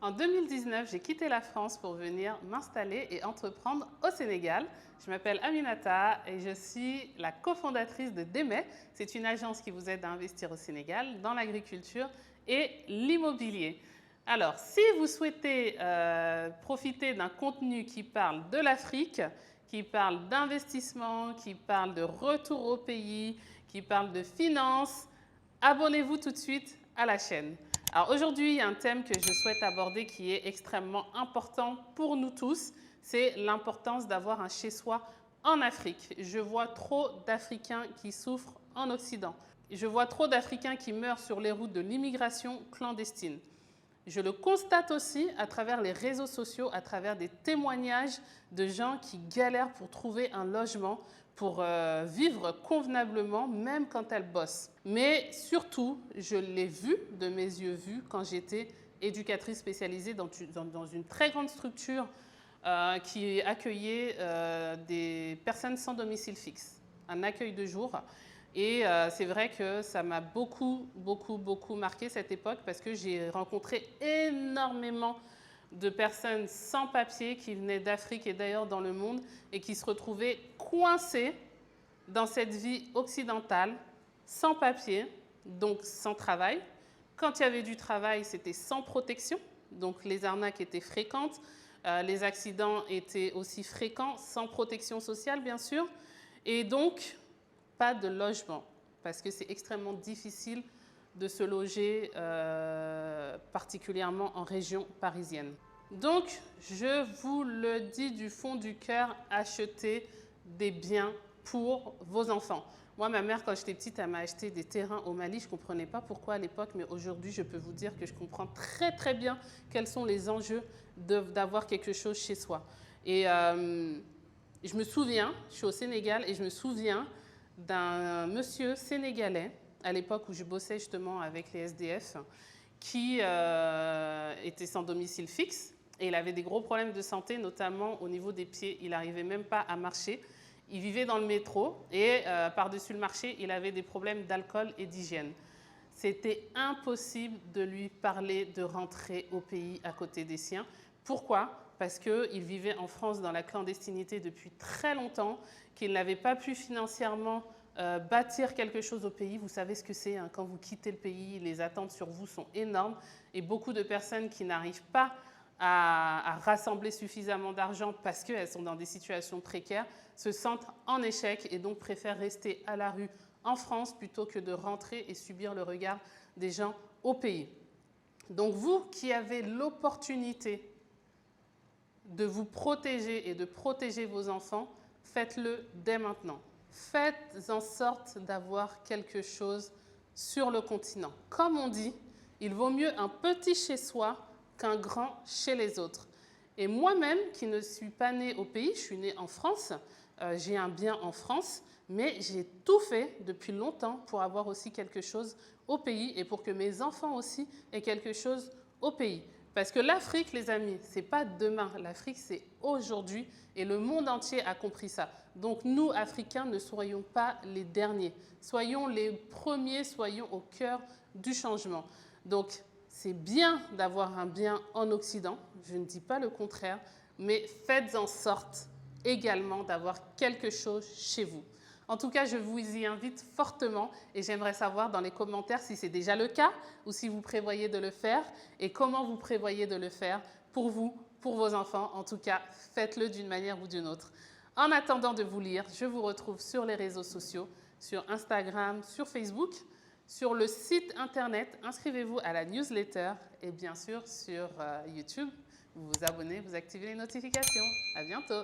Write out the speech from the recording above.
En 2019, j'ai quitté la France pour venir m'installer et entreprendre au Sénégal. Je m'appelle Aminata et je suis la cofondatrice de Démé. C'est une agence qui vous aide à investir au Sénégal dans l'agriculture et l'immobilier. Alors, si vous souhaitez profiter d'un contenu qui parle de l'Afrique, qui parle d'investissement, qui parle de retour au pays, qui parle de finances, abonnez-vous tout de suite à la chaîne. Alors aujourd'hui, il y a un thème que je souhaite aborder qui est extrêmement important pour nous tous, c'est l'importance d'avoir un chez-soi en Afrique. Je vois trop d'Africains qui souffrent en Occident. Je vois trop d'Africains qui meurent sur les routes de l'immigration clandestine. Je le constate aussi à travers les réseaux sociaux, à travers des témoignages de gens qui galèrent pour trouver un logement, pour vivre convenablement, même quand elles bossent. Mais surtout, je l'ai vu de mes yeux vus quand j'étais éducatrice spécialisée dans une très grande structure qui accueillait des personnes sans domicile fixe, un accueil de jour. Et c'est vrai que ça m'a beaucoup marqué cette époque parce que j'ai rencontré énormément de personnes sans papier qui venaient d'Afrique et d'ailleurs dans le monde et qui se retrouvaient coincées dans cette vie occidentale, sans papier, donc sans travail. Quand il y avait du travail, c'était sans protection, donc les arnaques étaient fréquentes, les accidents étaient aussi fréquents, sans protection sociale bien sûr, et donc pas de logement, parce que c'est extrêmement difficile de se loger, particulièrement en région parisienne. Donc, je vous le dis du fond du cœur, achetez des biens pour vos enfants. Moi, ma mère, quand j'étais petite, elle m'a acheté des terrains au Mali. Je ne comprenais pas pourquoi à l'époque, mais aujourd'hui, je peux vous dire que je comprends très bien quels sont les enjeux d'avoir quelque chose chez soi. Et je me souviens, je suis au Sénégal, et je me souviens d'un monsieur sénégalais, à l'époque où je bossais justement avec les SDF, qui était sans domicile fixe et il avait des gros problèmes de santé, notamment au niveau des pieds. Il n'arrivait même pas à marcher. Il vivait dans le métro et par-dessus le marché, il avait des problèmes d'alcool et d'hygiène. C'était impossible de lui parler de rentrer au pays à côté des siens. Pourquoi ? Parce qu'il vivait en France dans la clandestinité depuis très longtemps, qu'il n'avait pas pu financièrement bâtir quelque chose au pays. Vous savez ce que c'est, hein, quand vous quittez le pays, les attentes sur vous sont énormes et beaucoup de personnes qui n'arrivent pas à rassembler suffisamment d'argent parce qu'elles sont dans des situations précaires se sentent en échec et donc préfèrent rester à la rue en France plutôt que de rentrer et subir le regard des gens au pays. Donc vous qui avez l'opportunité de vous protéger et de protéger vos enfants, faites-le dès maintenant. Faites en sorte d'avoir quelque chose sur le continent. Comme on dit, il vaut mieux un petit chez soi qu'un grand chez les autres. Et moi-même, qui ne suis pas née au pays, je suis née en France, j'ai un bien en France, mais j'ai tout fait depuis longtemps pour avoir aussi quelque chose au pays et pour que mes enfants aussi aient quelque chose au pays. Parce que l'Afrique, les amis, ce n'est pas demain. L'Afrique, c'est aujourd'hui et le monde entier a compris ça. Donc nous, Africains, ne soyons pas les derniers. Soyons les premiers, soyons au cœur du changement. Donc c'est bien d'avoir un bien en Occident, je ne dis pas le contraire, mais faites en sorte également d'avoir quelque chose chez vous. En tout cas, je vous y invite fortement et j'aimerais savoir dans les commentaires si c'est déjà le cas ou si vous prévoyez de le faire et comment vous prévoyez de le faire pour vous, pour vos enfants. En tout cas, faites-le d'une manière ou d'une autre. En attendant de vous lire, je vous retrouve sur les réseaux sociaux, sur Instagram, sur Facebook, sur le site internet. Inscrivez-vous à la newsletter et bien sûr sur YouTube. Vous vous abonnez, vous activez les notifications. À bientôt.